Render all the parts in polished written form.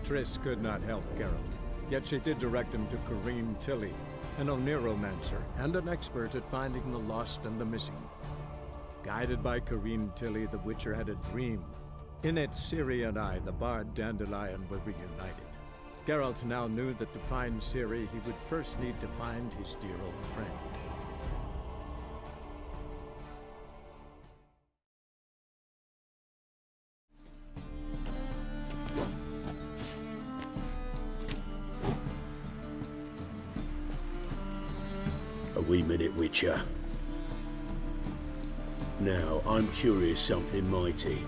Triss could not help Geralt, yet she did direct him to Corrine Tilly, an oneromancer and an expert at finding the lost and the missing. Guided by Corrine Tilly, the Witcher had a dream. In it, Ciri and I, the bard Dandelion, were reunited. Geralt now knew that to find Ciri, he would first need to find his dear old friend. A wee minute, Witcher. Now, I'm curious something mighty.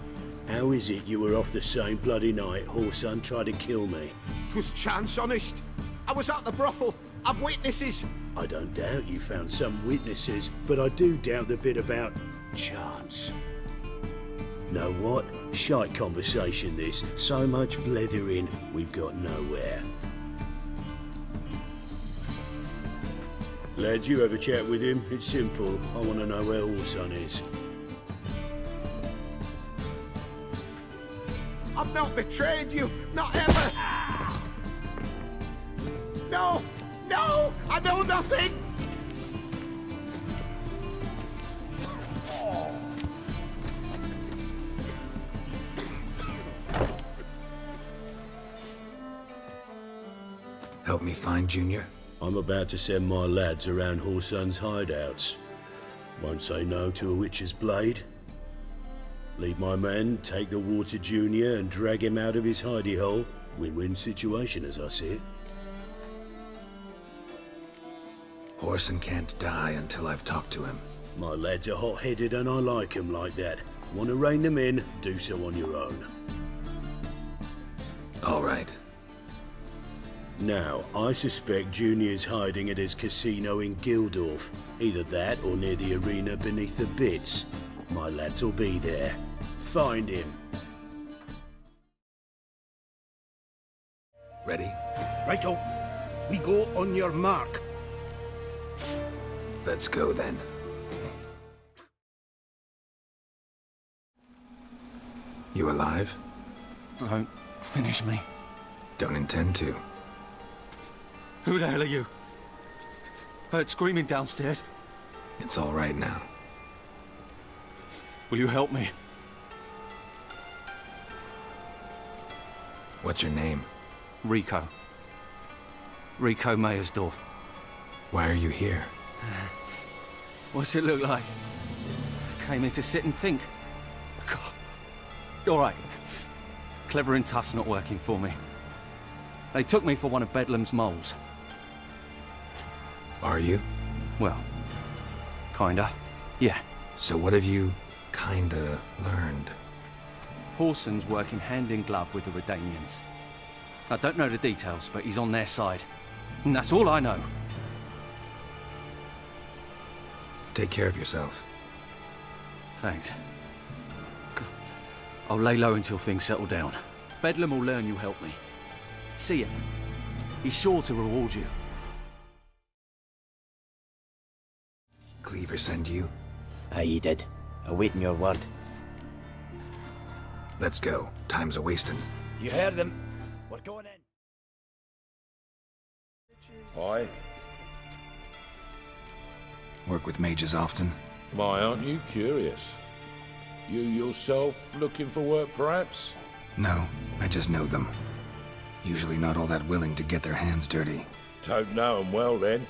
How is it you were off the same bloody night Whoreson tried to kill me? 'Twas chance, honest. I was at the brothel. I've witnesses. I don't doubt you found some witnesses, but I do doubt the bit about chance. Know what? Shite conversation this. So much blethering, we've got nowhere. Lad, you have a chat with him. It's simple. I want to know where Whoreson is. I've not betrayed you. Not ever. No! No! I know nothing! Help me find Junior? I'm about to send my lads around Whoreson's hideouts. Won't say no to a witch's blade. Lead my men, take the water Junior and drag him out of his hidey hole. Win-win situation as I see it. Whoreson can't die until I've talked to him. My lads are hot-headed and I like 'em like that. Want to rein them in, do so on your own. All right. Now, I suspect Junior's hiding at his casino in Gildorf. Either that or near the arena beneath the bits. My lads will be there. Find him. Ready? Righto. We go on your mark. Let's go then. You alive? Don't finish me. Don't intend to. Who the hell are you? Heard screaming downstairs. It's all right now. Will you help me? What's your name? Rico. Rico Meyersdorf. Why are you here? What's it look like? Came here to sit and think. God. All right. Clever and tough's not working for me. They took me for one of Bedlam's moles. Are you? Well, kinda. Yeah. So what have you kinda learned? Whoreson's working hand in glove with the Redanians. I don't know the details, but he's on their side. And that's all I know. Take care of yourself. Thanks. I'll lay low until things settle down. Bedlam will learn you helped me. See him. He's sure to reward you. Cleaver send you? Aye, he did. Awaiting your word. Let's go. Time's a-wasting. You heard them. We're going in. Aye. Work with mages often? My, aren't you curious? You yourself looking for work, perhaps? No, I just know them. Usually not all that willing to get their hands dirty. Don't know 'em well, then.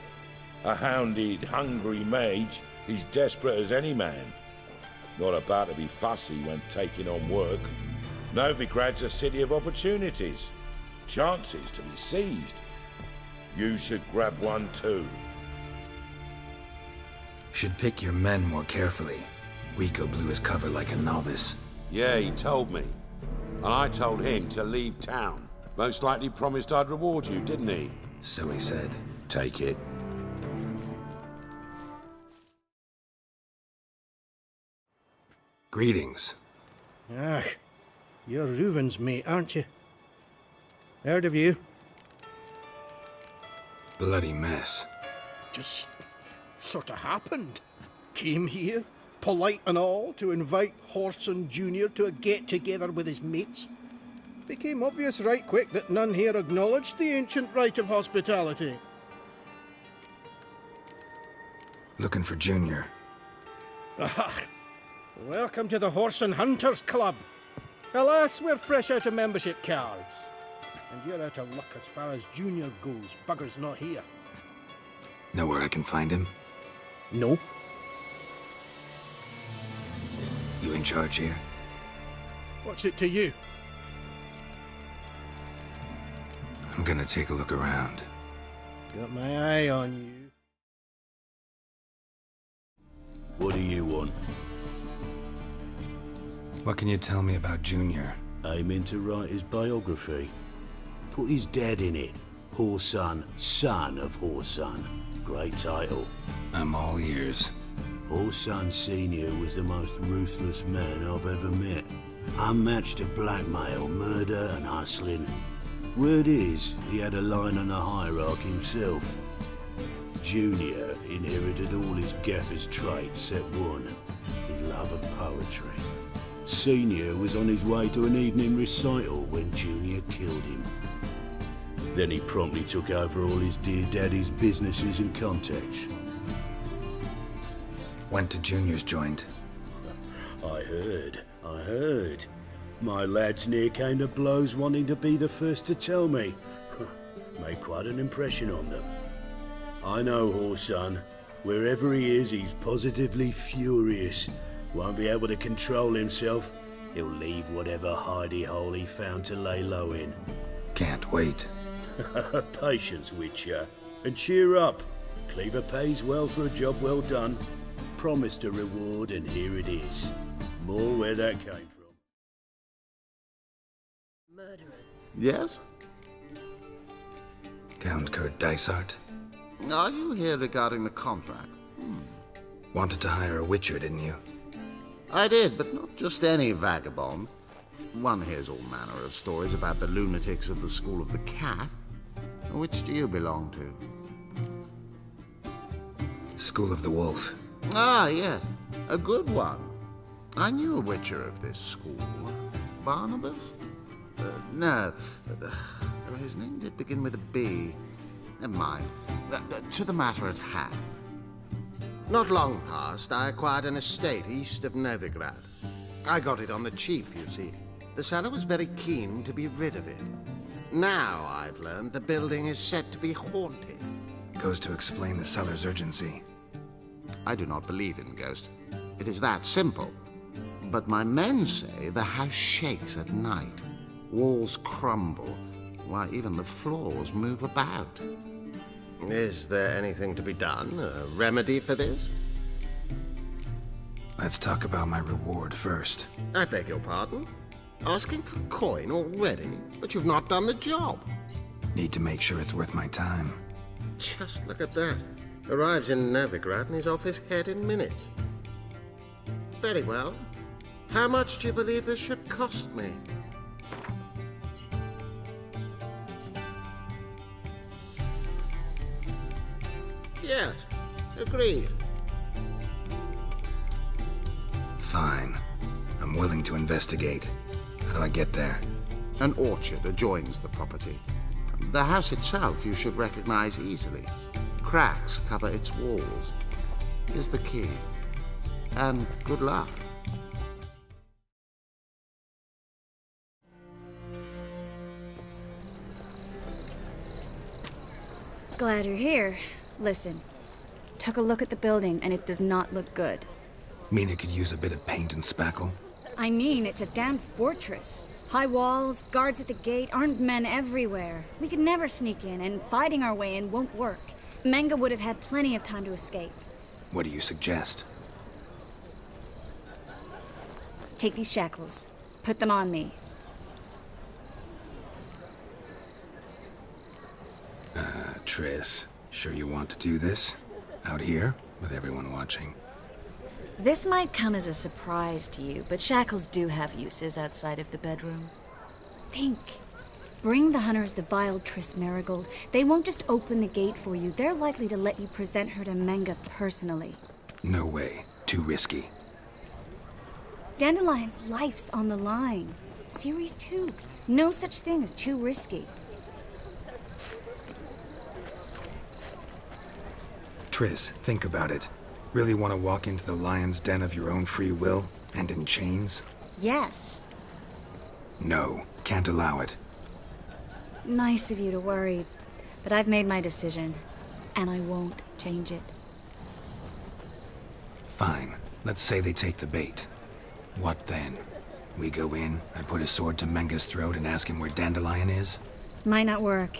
A hounded, hungry mage is desperate as any man. Not about to be fussy when taking on work. Novigrad's a city of opportunities. Chances to be seized. You should grab one too. Should pick your men more carefully. Rico blew his cover like a novice. Yeah, he told me. And I told him to leave town. Most likely promised I'd reward you, didn't he? So he said. Take it. Greetings. Ah, you're Reuven's mate, aren't you? Heard of you. Bloody mess. Just sort of happened. Came here, polite and all, to invite Whoreson Jr. to a get-together with his mates. Became obvious right quick that none here acknowledged the ancient right of hospitality. Looking for Junior. Aha! Welcome to the Horse and Hunters Club. Alas, we're fresh out of membership cards. And you're out of luck as far as Junior goes. Bugger's not here. Know where I can find him? No. You in charge here? What's it to you? I'm gonna take a look around. Got my eye on you. What do you want? What can you tell me about Junior? Aiming to write his biography. Put his dad in it. Horson, son of Horson. Great title. I'm all ears. Horson Sr. was the most ruthless man I've ever met. Unmatched at blackmail, murder and hustling. Word is, he had a line on the hierarchy himself. Junior inherited all his gaffer's traits except one, his love of poetry. Senior was on his way to an evening recital when Junior killed him. Then he promptly took over all his dear daddy's businesses and contacts. Went to Junior's joint. I heard. My lads near came to blows wanting to be the first to tell me. Made quite an impression on them. I know Horson. Wherever he is, he's positively furious. Won't be able to control himself. He'll leave whatever hidey hole he found to lay low in. Can't wait. Patience, Witcher. And cheer up. Cleaver pays well for a job well done. Promised a reward, and here it is. More where that came from. Yes? Count Kurt Dysart? Are you here regarding the contract? Wanted to hire a witcher, didn't you? I did, but not just any vagabond. One hears all manner of stories about the lunatics of the School of the Cat. Which do you belong to? School of the Wolf. Ah, yes. A good one. I knew a witcher of this school. Barnabas? No. Though his name did begin with a B. Never mind. To the matter at hand. Not long past, I acquired an estate east of Novigrad. I got it on the cheap, you see. The seller was very keen to be rid of it. Now, I've learned the building is said to be haunted. Goes to explain the seller's urgency. I do not believe in ghosts. It is that simple. But my men say the house shakes at night. Walls crumble. Why, even the floors move about. Is there anything to be done? A remedy for this? Let's talk about my reward first. I beg your pardon? Asking for coin already? But you've not done the job. Need to make sure it's worth my time. Just look at that. Arrives in Novigrad and he's off his head in minutes. Very well. How much do you believe this should cost me? Yes, agreed. Fine. I'm willing to investigate. How do I get there? An orchard adjoins the property. The house itself you should recognize easily. Cracks cover its walls. Here's the key. And good luck. Glad you're here. Listen, took a look at the building and it does not look good. Mean it could use a bit of paint and spackle? I mean, it's a damn fortress. High walls, guards at the gate, armed men everywhere. We could never sneak in, and fighting our way in won't work. Menga would have had plenty of time to escape. What do you suggest? Take these shackles. Put them on me. Triss, sure you want to do this? Out here, with everyone watching? This might come as a surprise to you, but shackles do have uses outside of the bedroom. Think. Bring the hunters the vile Triss Marigold. They won't just open the gate for you. They're likely to let you present her to Menga personally. No way. Too risky. Dandelion's life's on the line. Series 2. No such thing as too risky. Triss, think about it. Really want to walk into the lion's den of your own free will, and in chains? Yes. No, can't allow it. Nice of you to worry, but I've made my decision, and I won't change it. Fine. Let's say they take the bait. What then? We go in, I put a sword to Menga's throat and ask him where Dandelion is? Might not work.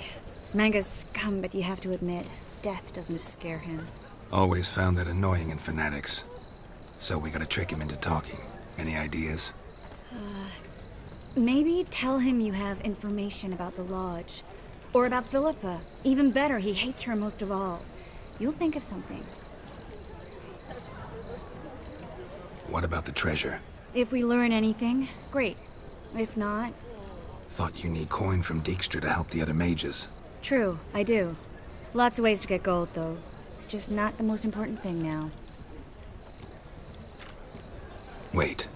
Manga's scum, but you have to admit, death doesn't scare him. Always found that annoying in fanatics. So we gotta trick him into talking. Any ideas? Maybe tell him you have information about the lodge. Or about Philippa. Even better, he hates her most of all. You'll think of something. What about the treasure? If we learn anything, great. If not... Thought you need coin from Dijkstra to help the other mages. True, I do. Lots of ways to get gold, though. It's just not the most important thing now. Wait.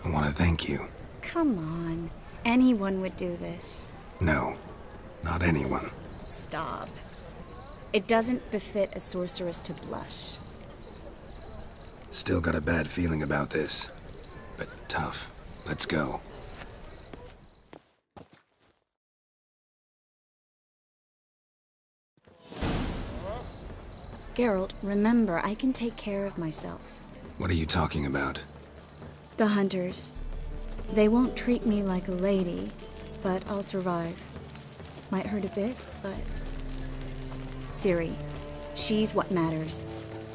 I want to thank you. Come on. Anyone would do this. No, not anyone. Stop. It doesn't befit a sorceress to blush. Still got a bad feeling about this. But tough. Let's go. Geralt, remember, I can take care of myself. What are you talking about? The hunters. They won't treat me like a lady, but I'll survive. Might hurt a bit, but... Ciri, she's what matters.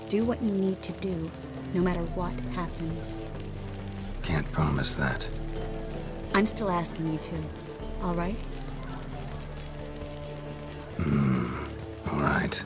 Do what you need to do, no matter what happens. Can't promise that. I'm still asking you to, all right? All right.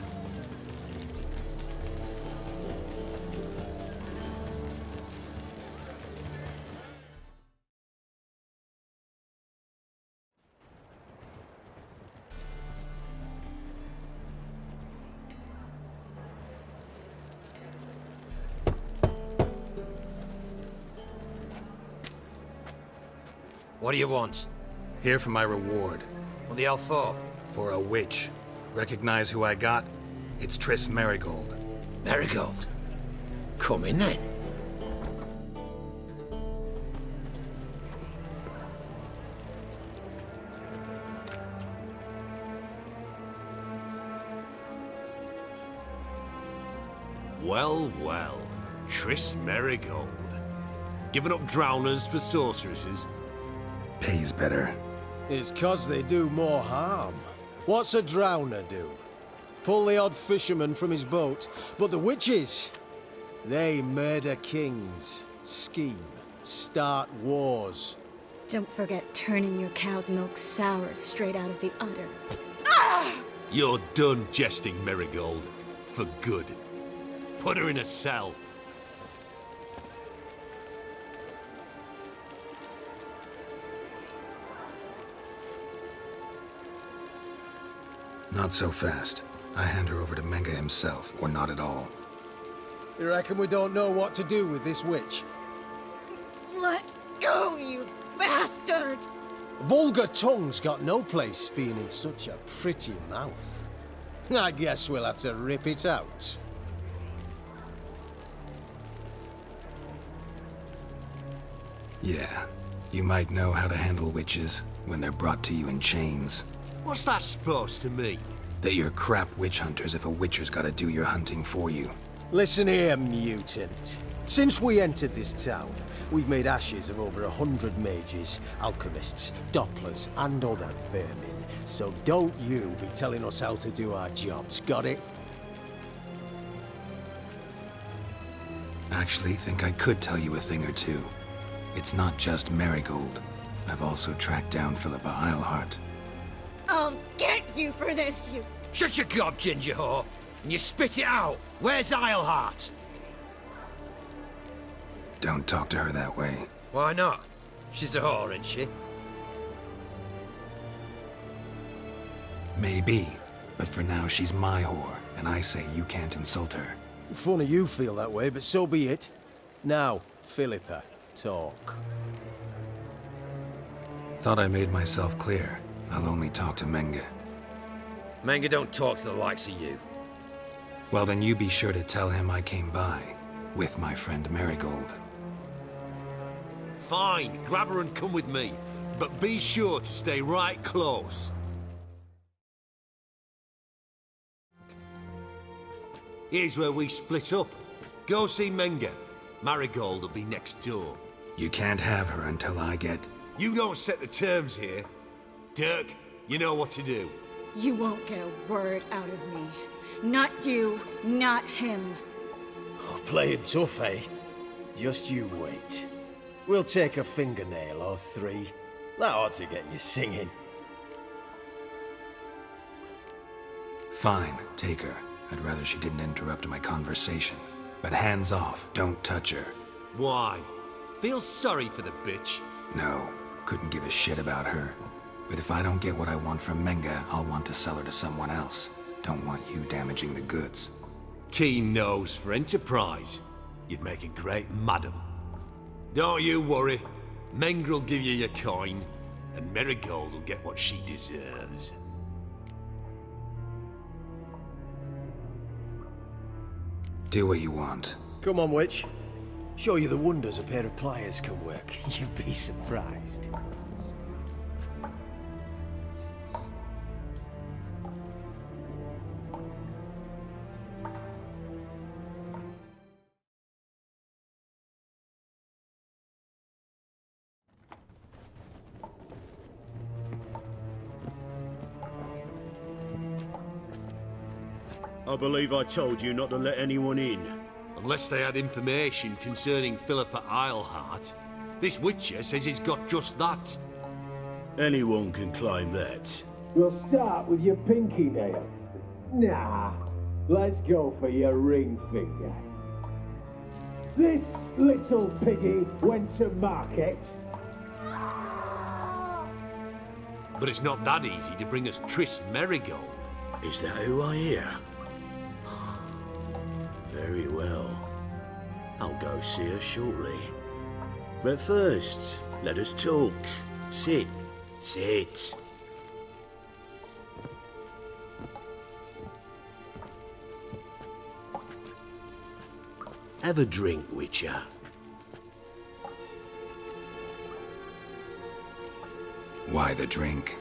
What do you want? Here for my reward. What the hell for? For a witch. Recognize who I got? It's Triss Merigold. Merigold? Come in then. Well, well. Triss Merigold. Giving up drowners for sorceresses? Pays better. It's 'cause they do more harm. What's a drowner do? Pull the odd fisherman from his boat. But the witches, they murder kings, scheme, start wars. Don't forget turning your cow's milk sour straight out of the udder. You're done jesting, Merigold. For good. Put her in a cell. Not so fast. I hand her over to Menga himself, or not at all. You reckon we don't know what to do with this witch? Let go, you bastard! Vulgar tongue's got no place being in such a pretty mouth. I guess we'll have to rip it out. Yeah, you might know how to handle witches when they're brought to you in chains. What's that supposed to mean? That you're crap witch hunters if a witcher's gotta do your hunting for you. Listen here, mutant. Since we entered this town, we've made ashes of over 100 mages, alchemists, dopplers, and other vermin. So don't you be telling us how to do our jobs, got it? Actually, think I could tell you a thing or two. It's not just Merigold. I've also tracked down Philippa Eilhart. I'll get you for this, you... Shut your gob, ginger whore, and you spit it out. Where's Eilhart? Don't talk to her that way. Why not? She's a whore, isn't she? Maybe, but for now she's my whore, and I say you can't insult her. Funny you feel that way, but so be it. Now, Philippa, talk. Thought I made myself clear. I'll only talk to Menge. Menge don't talk to the likes of you. Well, then you be sure to tell him I came by, with my friend Marigold. Fine, grab her and come with me. But be sure to stay right close. Here's where we split up. Go see Menge. Marigold will be next door. You can't have her until I get... You don't set the terms here. Dirk, you know what to do. You won't get a word out of me. Not you, not him. Oh, playing tough, eh? Just you wait. We'll take a fingernail or three. That ought to get you singing. Fine, take her. I'd rather she didn't interrupt my conversation. But hands off, don't touch her. Why? Feel sorry for the bitch? No, couldn't give a shit about her. But if I don't get what I want from Menge, I'll want to sell her to someone else. Don't want you damaging the goods. Keen nose for enterprise. You'd make a great madam. Don't you worry. Menge'll give you your coin, and Marigold will get what she deserves. Do what you want. Come on, witch. Show you the wonders a pair of pliers can work. You'd be surprised. I believe I told you not to let anyone in. Unless they had information concerning Philippa Eilhart. This Witcher says he's got just that. Anyone can claim that. We'll start with your pinky nail. Nah, let's go for your ring finger. This little piggy went to market. But it's not that easy to bring us Triss Marigold. Is that who I hear? Very well. I'll go see her shortly. But first, let us talk. Sit. Sit. Have a drink, Witcher. Why the drink?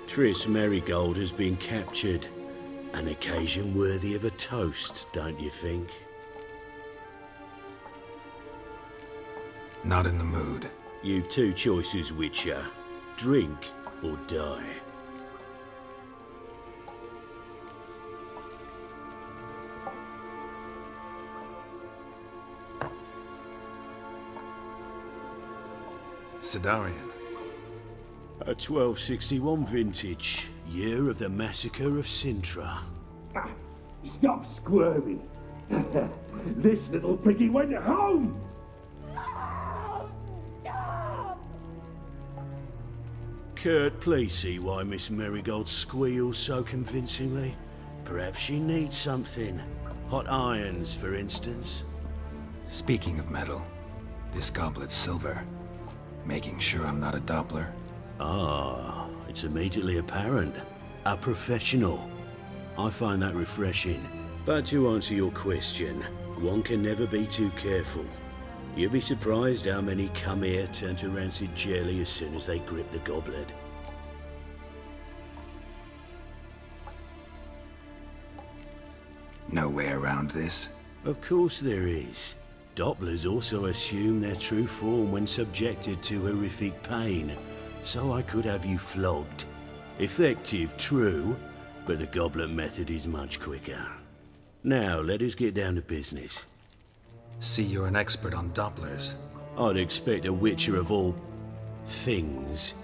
Triss Marigold has been captured. An occasion worthy of a toast, don't you think? Not in the mood. You've two choices, Witcher. Drink or die. Sidarian. A 1261 vintage, year of the massacre of Sintra. Stop squirming. This little piggy went home. Kurt, please see why Miss Marigold squeals so convincingly. Perhaps she needs something. Hot irons, for instance. Speaking of metal, this goblet's silver. Making sure I'm not a Doppler. Ah, it's immediately apparent. A professional. I find that refreshing. But to answer your question, one can never be too careful. You'll be surprised how many come here turn to rancid jelly as soon as they grip the goblet. No way around this? Of course there is. Dopplers also assume their true form when subjected to horrific pain, so I could have you flogged. Effective, true, but the goblet method is much quicker. Now, let us get down to business. See, you're an expert on Dopplers. I'd expect a Witcher of all things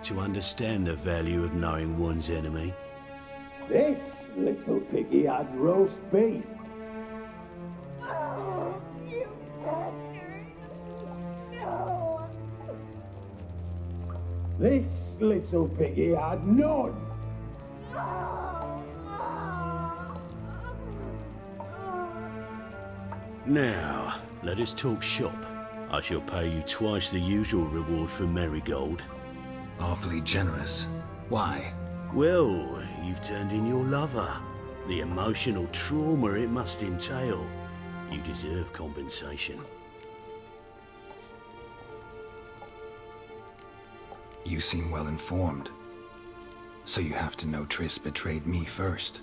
to understand the value of knowing one's enemy. This little piggy had roast beef. Oh, you bastard! No! This little piggy had none. Now, let us talk shop. I shall pay you twice the usual reward for Marigold. Awfully generous. Why? Well, you've turned in your lover. The emotional trauma it must entail. You deserve compensation. You seem well informed. So you have to know Triss betrayed me first.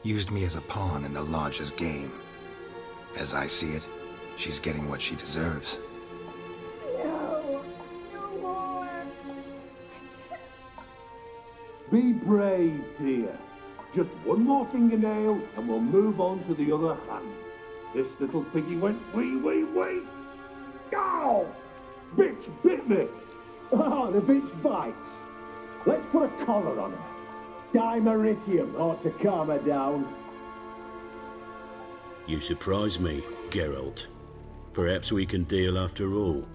Used me as a pawn in the Lodge's game. As I see it, she's getting what she deserves. No, no more. Be brave, dear. Just one more fingernail and we'll move on to the other hand. This little piggy went wee. Ow! Bitch bit me! Oh, the bitch bites. Let's put a collar on her. Dimeritium ought to calm her down. You surprise me, Geralt. Perhaps we can deal after all.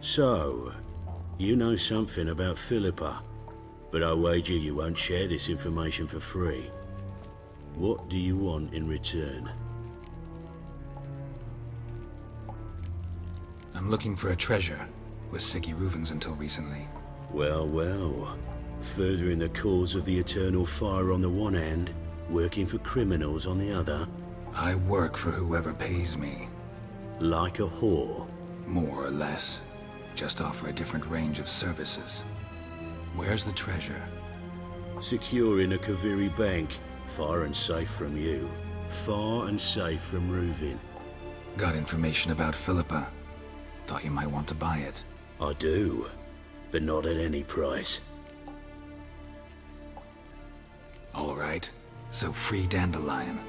So, you know something about Philippa, but I wager you won't share this information for free. What do you want in return? I'm looking for a treasure. Was Siggy Reuven's until recently. Well. Furthering the cause of the eternal fire on the one hand, working for criminals on the other. I work for whoever pays me. Like a whore? More or less. Just offer a different range of services. Where's the treasure? Secure in a Kaviri bank. Far and safe from you. Far and safe from Reuven. Got information about Philippa. Thought you might want to buy it. I do, but not at any price. All right, so free Dandelion.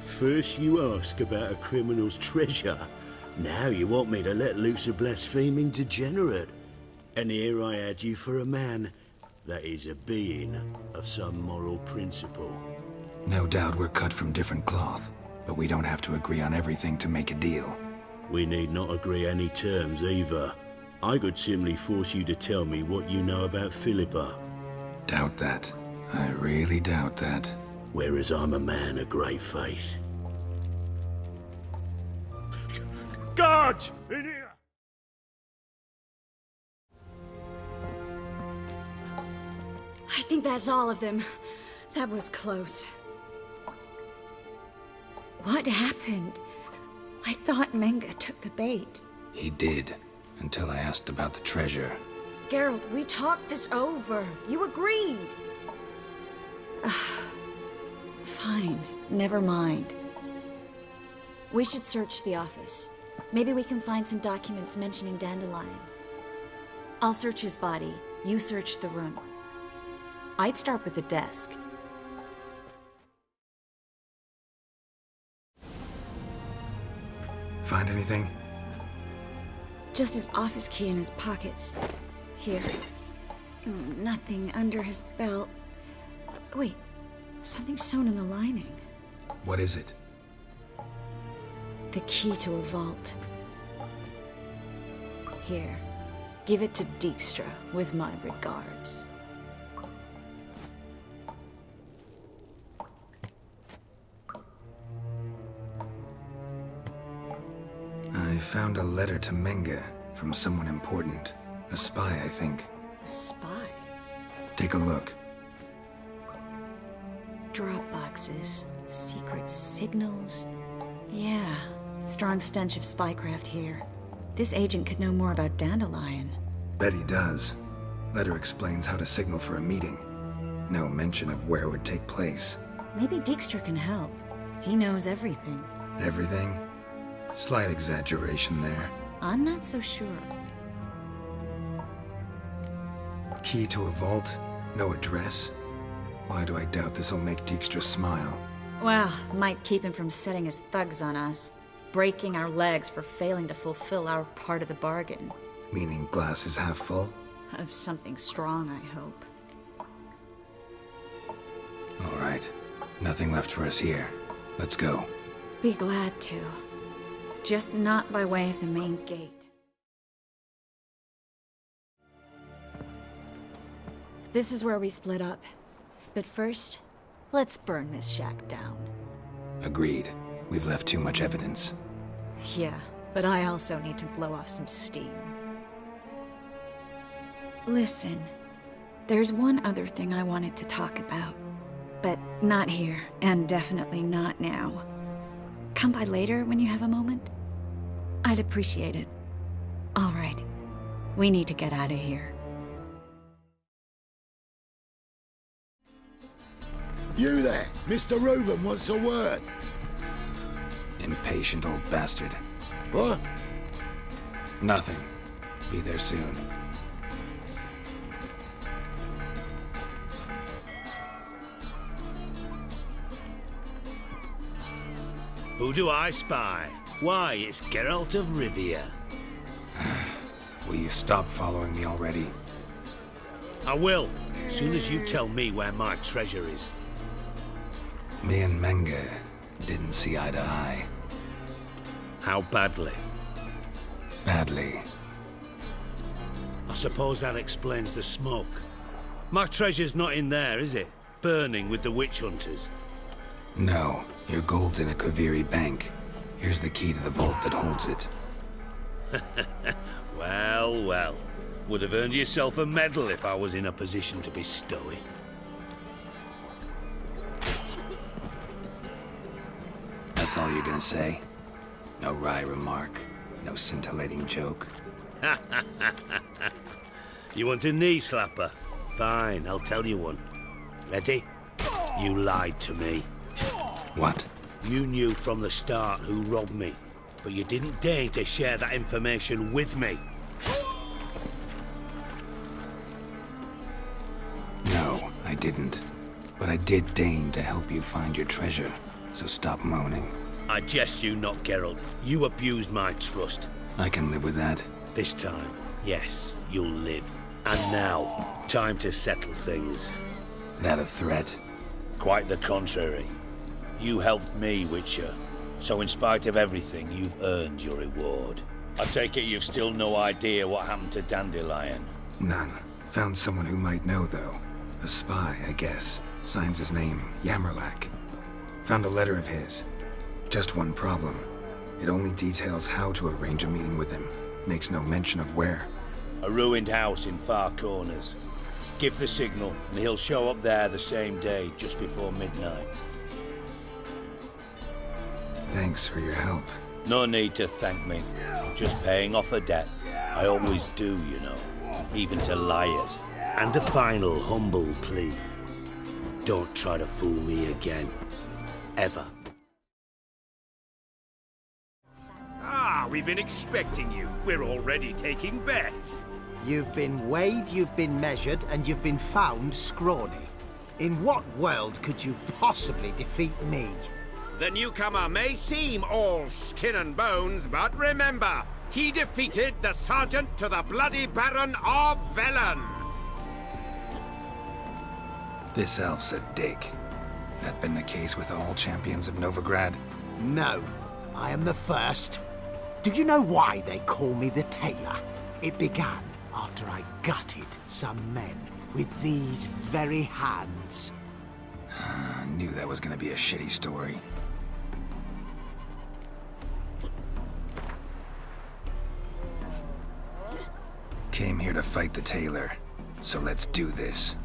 First you ask about a criminal's treasure. Now you want me to let loose a blaspheming degenerate. And here I had you for a man that is a being of some moral principle. No doubt we're cut from different cloth, but we don't have to agree on everything to make a deal. We need not agree any terms either. I could simply force you to tell me what you know about Philippa. Doubt that. I really doubt that. Whereas I'm a man of great faith. Guards! In here! I think that's all of them. That was close. What happened? I thought Menga took the bait. He did, until I asked about the treasure. Geralt, we talked this over. You agreed. Fine, never mind. We should search the office. Maybe we can find some documents mentioning Dandelion. I'll search his body. You search the room. I'd start with the desk. Find anything? Just his office key in his pockets. Here. Nothing under his belt. Wait, something sewn in the lining. What is it? The key to a vault. Here, give it to Dijkstra with my regards. I found a letter to Menga from someone important. A spy, I think. A spy? Take a look. Drop boxes, secret signals. Yeah, strong stench of spycraft here. This agent could know more about Dandelion. Bet he does. Letter explains how to signal for a meeting. No mention of where it would take place. Maybe Dijkstra can help. He knows everything. Everything? Slight exaggeration there. I'm not so sure. Key to a vault? No address? Why do I doubt this'll make Dijkstra smile? Well, might keep him from setting his thugs on us. Breaking our legs for failing to fulfill our part of the bargain. Meaning glass is half full? Of something strong, I hope. All right. Nothing left for us here. Let's go. Be glad to. Just not by way of the main gate. This is where we split up. But first, let's burn this shack down. Agreed. We've left too much evidence. Yeah, but I also need to blow off some steam. Listen, there's one other thing I wanted to talk about. But not here, and definitely not now. Come by later when you have a moment? I'd appreciate it. All right. We need to get out of here. You there! Mr. Reuven wants a word! Impatient old bastard. What? Nothing. Be there soon. Who do I spy? Why, it's Geralt of Rivia. Will you stop following me already? I will, as soon as you tell me where my treasure is. Me and Menge didn't see eye to eye. How badly? Badly. I suppose that explains the smoke. My treasure's not in there, is it? Burning with the witch hunters. No, your gold's in a Kaviri bank. Here's the key to the vault that holds it. Well, well. Would have earned yourself a medal if I was in a position to bestow it. That's all you're gonna say? No wry remark? No scintillating joke? You want a knee slapper? Fine, I'll tell you one. Ready? You lied to me. What? You knew from the start who robbed me, but you didn't deign to share that information with me. No, I didn't. But I did deign to help you find your treasure, so stop moaning. I jest you not, Geralt. You abused my trust. I can live with that. This time, yes, you'll live. And now, time to settle things. That a threat? Quite the contrary. You helped me, Witcher. So in spite of everything, you've earned your reward. I take it you've still no idea what happened to Dandelion? None. Found someone who might know, though. A spy, I guess. Signs his name, Yammerlack. Found a letter of his. Just one problem. It only details how to arrange a meeting with him. Makes no mention of where. A ruined house in Far Corners. Give the signal, and he'll show up there the same day, just before midnight. Thanks for your help. No need to thank me. Just paying off a debt. I always do, you know. Even to liars. And a final humble plea. Don't try to fool me again. Ever. Ah, we've been expecting you. We're already taking bets. You've been weighed, you've been measured, and you've been found scrawny. In what world could you possibly defeat me? The newcomer may seem all skin and bones, but remember, he defeated the sergeant to the bloody Baron of Velen. This elf's a dick. That been the case with all champions of Novigrad? No, I am the first. Do you know why they call me the Tailor? It began after I gutted some men with these very hands. I knew that was gonna be a shitty story. Came here to fight the Tailor, so let's do this.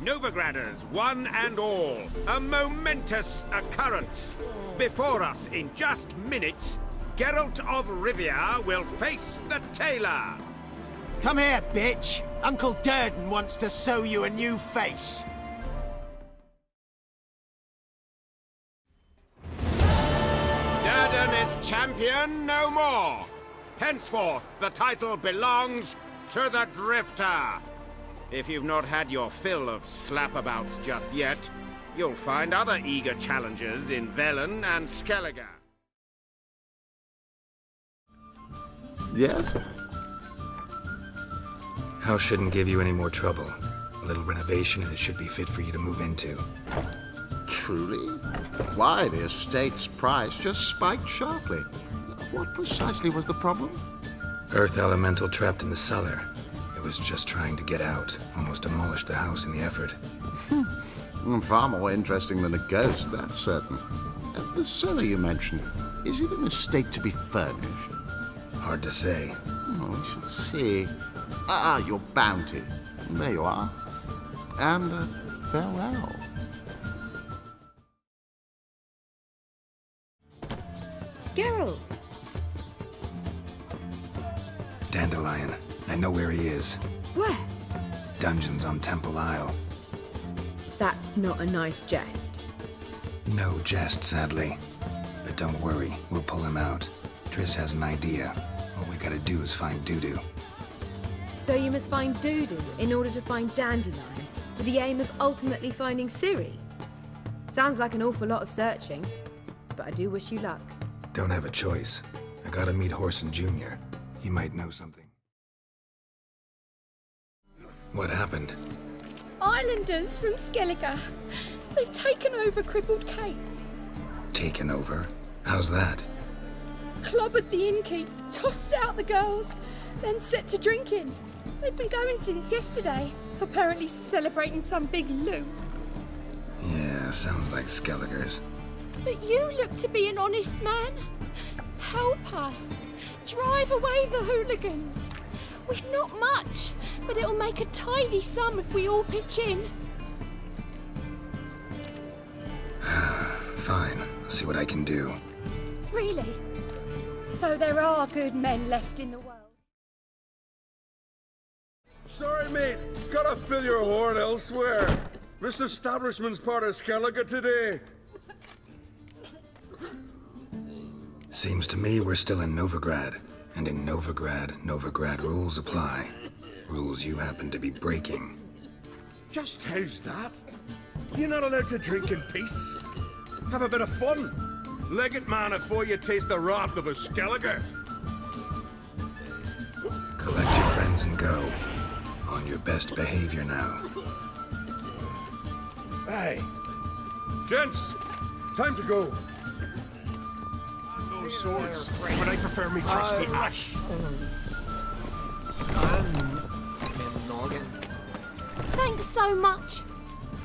Novigraders, one and all, a momentous occurrence. Before us, in just minutes, Geralt of Rivia will face the Tailor. Come here, bitch. Uncle Durden wants to sew you a new face. Durden is champion no more. Henceforth, the title belongs to the Drifter. If you've not had your fill of slapabouts just yet, you'll find other eager challengers in Velen and Skellige. Yes? House shouldn't give you any more trouble. A little renovation and it should be fit for you to move into. Truly? Why, the estate's price just spiked sharply. What precisely was the problem? Earth elemental trapped in the cellar. It was just trying to get out. Almost demolished the house in the effort. Far more interesting than a ghost, that's certain. The cellar you mentioned, is it in a state to be furnished? Hard to say. Oh, we shall see. Your bounty. There you are. And farewell. Geralt! Dandelion. I know where he is. Where? Dungeons on Temple Isle. That's not a nice jest. No jest, sadly. But don't worry, we'll pull him out. Triss has an idea. All we gotta do is find Dudu. So you must find Dudu in order to find Dandelion, with the aim of ultimately finding Ciri? Sounds like an awful lot of searching, but I do wish you luck. Don't have a choice. I gotta meet Horson Jr. He might know something. What happened? Islanders from Skellige. They've taken over crippled Kate's. Taken over? How's that? Clobbered the innkeep, tossed out the girls, then set to drinking. They've been going since yesterday, apparently celebrating some big loot. Yeah, sounds like Skelligers. But you look to be an honest man. Help us. Drive away the hooligans. We've not much, but it'll make a tidy sum if we all pitch in. Fine, I'll see what I can do. Really? So there are good men left in the world? Sorry, mate. Gotta fill your horn elsewhere. This establishment's part of Skellige today. Seems to me we're still in Novigrad. And in Novigrad rules apply. Rules you happen to be breaking. Just how's that? You're not allowed to drink in peace. Have a bit of fun. Leg it, man, before you taste the wrath of a Skellige. Collect your friends and go. On your best behavior now. Hey. Gents, time to go. Those swords, but I prefer me trusty axe. Thanks so much.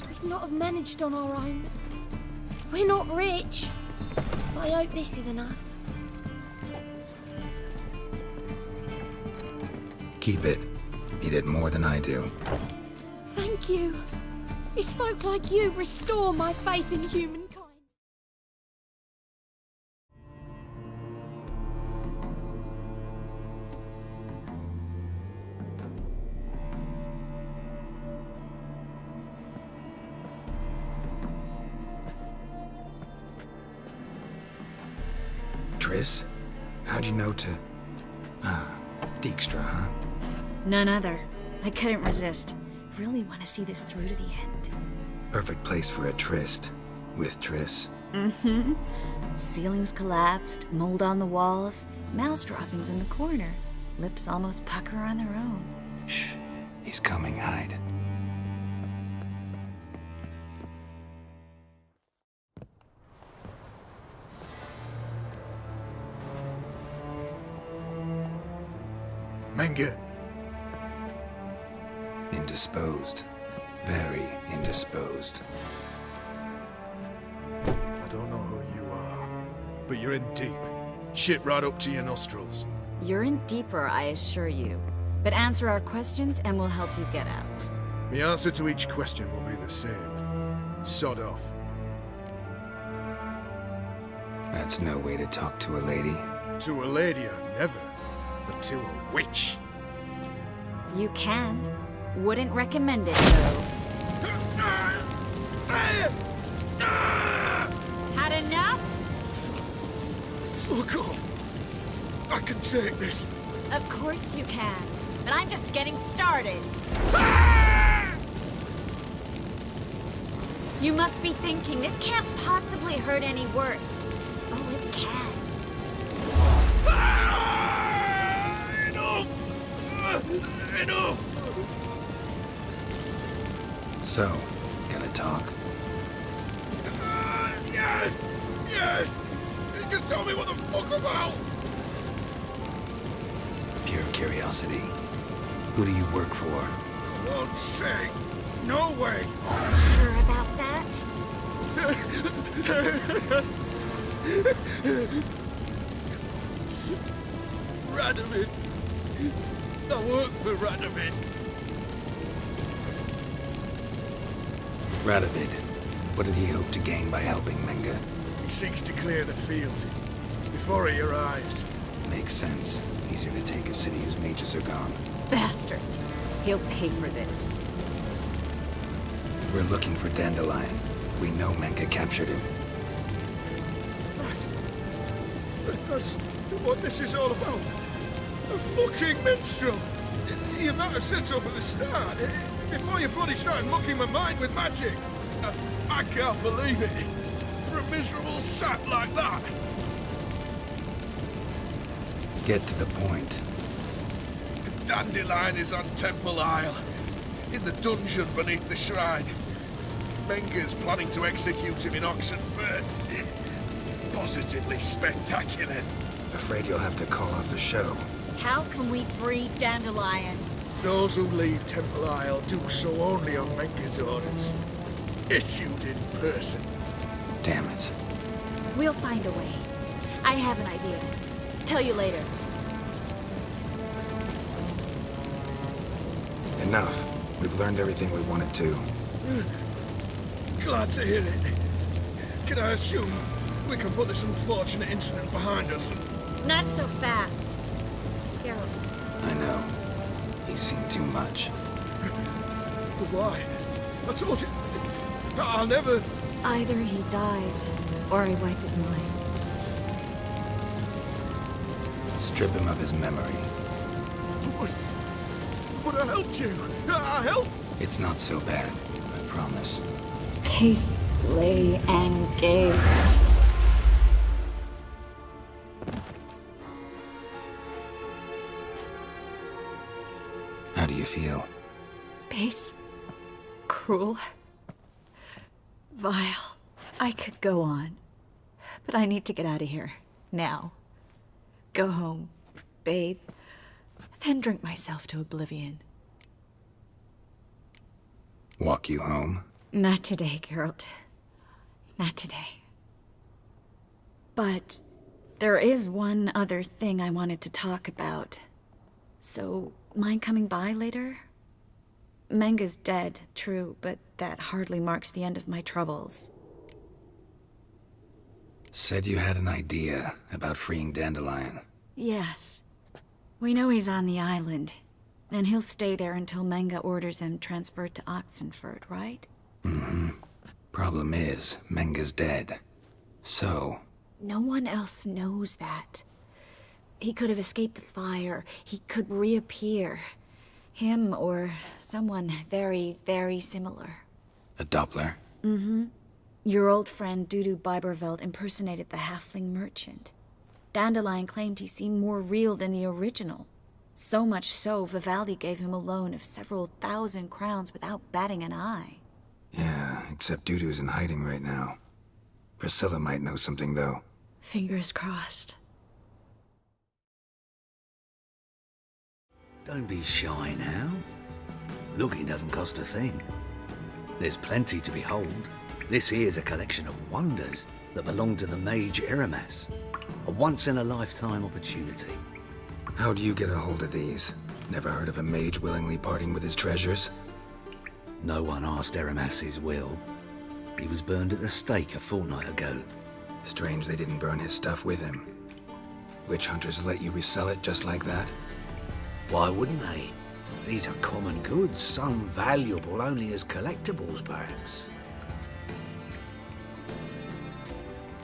We'd not have managed on our own. We're not rich, but I hope this is enough. Keep it. You did more than I do. Thank you. It's folk like you restore my faith in humankind. Triss? How'd you know to... Dijkstra, huh? None other. I couldn't resist. Really want to see this through to the end. Perfect place for a tryst. With Triss. Mm-hmm. Ceilings collapsed, mold on the walls, mouse droppings in the corner. Lips almost pucker on their own. Shh. He's coming, hide. Menge. Indisposed. Very indisposed. I don't know who you are, but you're in deep. Shit right up to your nostrils. You're in deeper, I assure you. But answer our questions and we'll help you get out. The answer to each question will be the same. Sod off. That's no way to talk to a lady. To a lady, I never. But to a witch. You can. Wouldn't recommend it, though. Had enough? Fuck off. I can take this. Of course you can. But I'm just getting started. You must be thinking, this can't possibly hurt any worse. Oh, it can. Enough! So, gonna talk? Yes! Yes! Just tell me what the fuck about! Pure curiosity. Who do you work for? I won't say. No way! Sure about that? Radovid! the work for Radovid. Radovid, what did he hope to gain by helping Menga? He seeks to clear the field before he arrives. Makes sense. Easier to take a city whose mages are gone. Bastard. He'll pay for this. We're looking for Dandelion. We know Menga captured him. That's what this is all about. A fucking minstrel! You might have said so from the start. Before you bloody started mucking my mind with magic. I can't believe it. For a miserable sap like that. Get to the point. Dandelion is on Temple Isle, in the dungeon beneath the shrine. Menga's planning to execute him in Oxenford. Positively spectacular. Afraid you'll have to call off the show. How can we free Dandelion? Those who leave Temple Isle do so only on Menga's orders. Issued in person. Damn it. We'll find a way. I have an idea. Tell you later. Enough. We've learned everything we wanted to. Glad to hear it. Can I assume we can put this unfortunate incident behind us? Not so fast. Geralt. I know. He's seen too much. But why? I told you. I'll never... Either he dies, or I wipe his mind. Strip him of his memory. But I helped you. I helped. It's not so bad, I promise. Case, slay, and gay. How do you feel? Base. Cruel. Vile. I could go on. But I need to get out of here. Now. Go home. Bathe. Then drink myself to oblivion. Walk you home? Not today, Geralt. Not today. But there is one other thing I wanted to talk about. So, mind coming by later? Menga's dead, true, but that hardly marks the end of my troubles. Said you had an idea about freeing Dandelion. Yes. We know he's on the island, and he'll stay there until Menga orders him transferred to Oxenford, right? Mm-hmm. Problem is, Menga's dead. So... No one else knows that. He could have escaped the fire. He could reappear. Him or someone very, very similar. A Doppler? Mm-hmm. Your old friend Dudu Biberveld impersonated the halfling merchant. Dandelion claimed he seemed more real than the original. So much so, Vivaldi gave him a loan of several thousand crowns without batting an eye. Yeah, except Dudu's in hiding right now. Priscilla might know something, though. Fingers crossed. Don't be shy now. Looking doesn't cost a thing. There's plenty to behold. This here's a collection of wonders that belong to the mage Eramas. A once-in-a-lifetime opportunity. How'd you get a hold of these? Never heard of a mage willingly parting with his treasures? No one asked Eramas's will. He was burned at the stake a fortnight ago. Strange they didn't burn his stuff with him. Witch hunters let you resell it just like that? Why wouldn't they? These are common goods, some valuable only as collectibles, perhaps.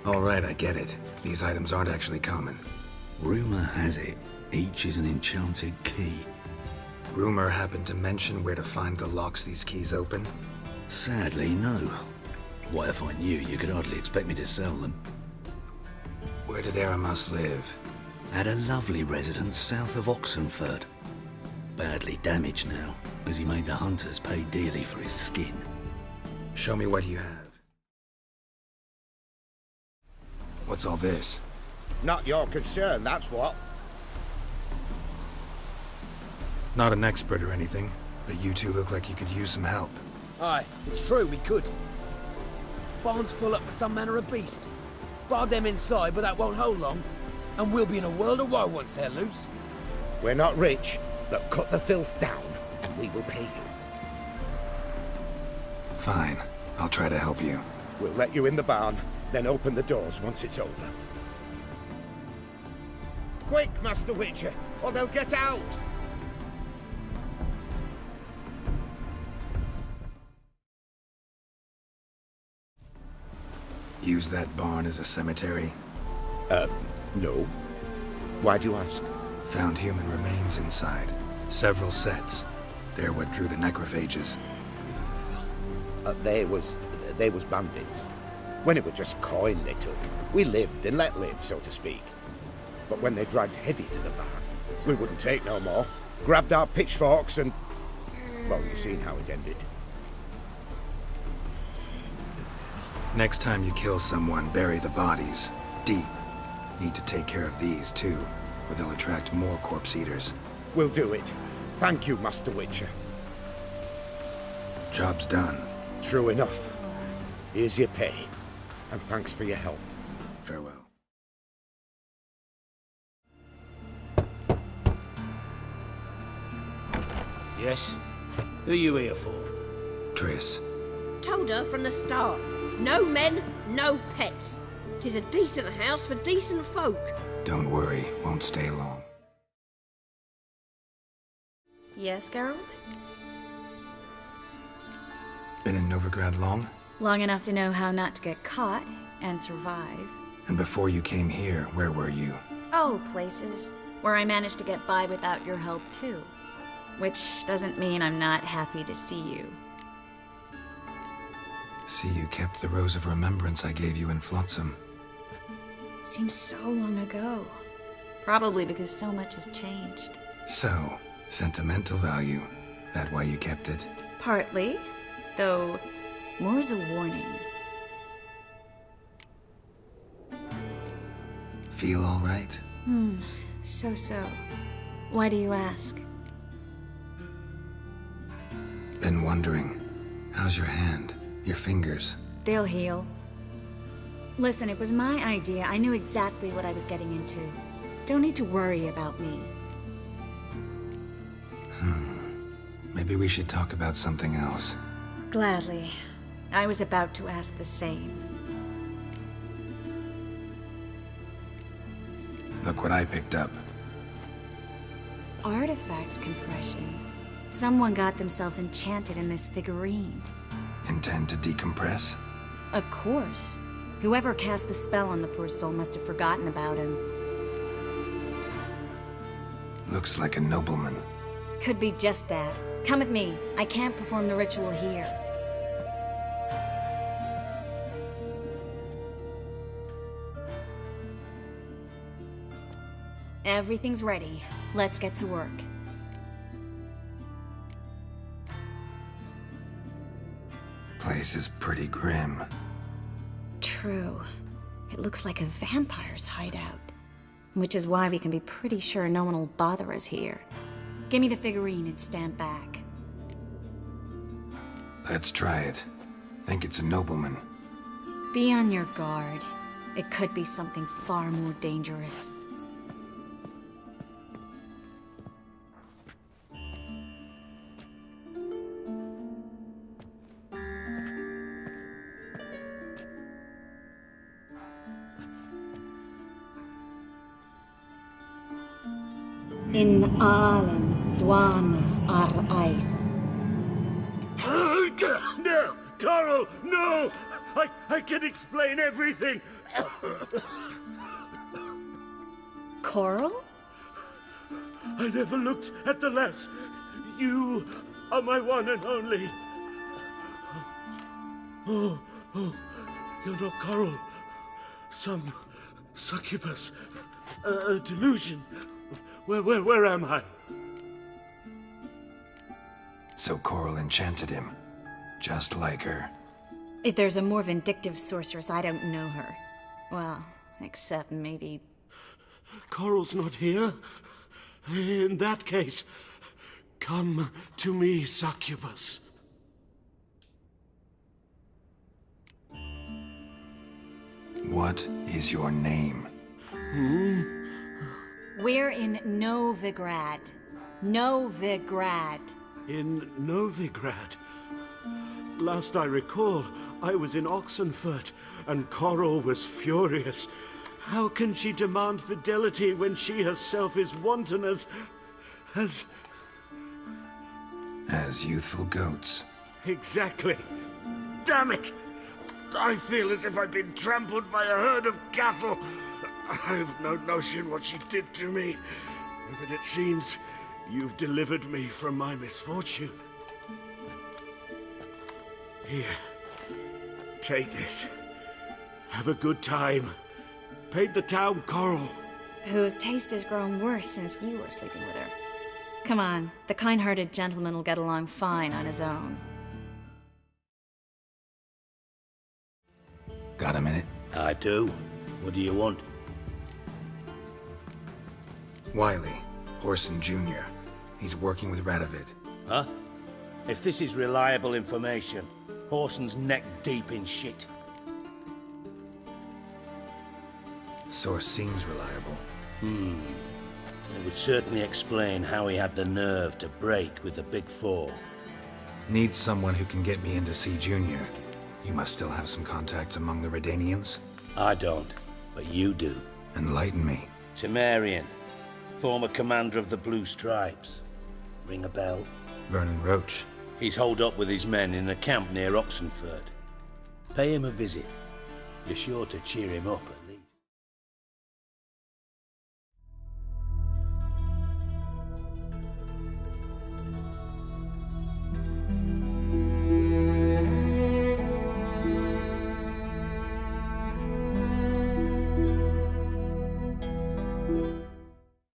All right, I get it. These items aren't actually common. Rumor has it, each is an enchanted key. Rumor happened to mention where to find the locks these keys open? Sadly, no. What if I knew, you could hardly expect me to sell them. Where did Eramas live? At a lovely residence south of Oxenford. Badly damaged now, as he made the hunters pay dearly for his skin. Show me what you have. What's all this? Not your concern, that's what. Not an expert or anything, but you two look like you could use some help. Aye, it's true, we could. Barn's full up with some manner of beast. Bar them inside, but that won't hold long. And we'll be in a world of woe once they're loose. We're not rich, Now cut the filth down, and we will pay you. Fine. I'll try to help you. We'll let you in the barn, then open the doors once it's over. Quick, Master Witcher, or they'll get out! Use that barn as a cemetery? No. Why do you ask? Found human remains inside. Several sets. They're what drew the necrophages. They was bandits. When it was just coin they took, we lived and let live, so to speak. But when they dragged Hetty to the barn, we wouldn't take no more. Grabbed our pitchforks and... well, you've seen how it ended. Next time you kill someone, bury the bodies. Deep. Need to take care of these, too, or they'll attract more corpse eaters. We'll do it. Thank you, Master Witcher. Job's done. True enough. Here's your pay. And thanks for your help. Farewell. Yes? Who you here for? Triss. Told her from the start. No men, no pets. 'Tis a decent house for decent folk. Don't worry, won't stay long. Yes, Geralt? Been in Novigrad long? Long enough to know how not to get caught and survive. And before you came here, where were you? Oh, places where I managed to get by without your help, too. Which doesn't mean I'm not happy to see you. See, you kept the rose of remembrance I gave you in Flotsam. Seems so long ago. Probably because so much has changed. So, sentimental value. That why you kept it? Partly, though more as a warning. Feel all right? So. Why do you ask? Been wondering. How's your hand? Your fingers? They'll heal. Listen, it was my idea. I knew exactly what I was getting into. Don't need to worry about me. Maybe we should talk about something else. Gladly. I was about to ask the same. Look what I picked up. Artifact compression. Someone got themselves enchanted in this figurine. Intend to decompress? Of course. Whoever cast the spell on the poor soul must have forgotten about him. Looks like a nobleman. Could be just that. Come with me. I can't perform the ritual here. Everything's ready. Let's get to work. Place is pretty grim. True. It looks like a vampire's hideout. Which is why we can be pretty sure no one will bother us here. Give me the figurine and stand back. Let's try it. Think it's a nobleman. Be on your guard. It could be something far more dangerous. In Allen, Dwana, ar Ice. No! Coral, no! I can explain everything! Coral? I never looked at the lass. You are my one and only. Oh, you're not Coral. Some succubus. A delusion. Where am I? So Coral enchanted him. Just like her. If there's a more vindictive sorceress, I don't know her. Well, except maybe... Coral's not here. In that case, come to me, succubus. What is your name? We're in Novigrad. Novigrad. In Novigrad? Last I recall, I was in Oxenfurt, and Coral was furious. How can she demand fidelity when she herself is wanton as youthful goats. Exactly. Damn it! I feel as if I've been trampled by a herd of cattle. I've no notion what she did to me, but it seems you've delivered me from my misfortune. Here, take this. Have a good time. Paint the town coral. Whose taste has grown worse since you were sleeping with her. Come on, the kind-hearted gentleman will get along fine on his own. Got a minute? I do. What do you want? Wiley, Horson Jr. He's working with Radovid. Huh? If this is reliable information, Horson's neck deep in shit. Source seems reliable. It would certainly explain how he had the nerve to break with the Big Four. Need someone who can get me in to see Junior. You must still have some contacts among the Redanians? I don't, but you do. Enlighten me. Temerian, former commander of the Blue Stripes. Ring a bell? Vernon Roach. He's holed up with his men in a camp near Oxenfurt. Pay him a visit. You're sure to cheer him up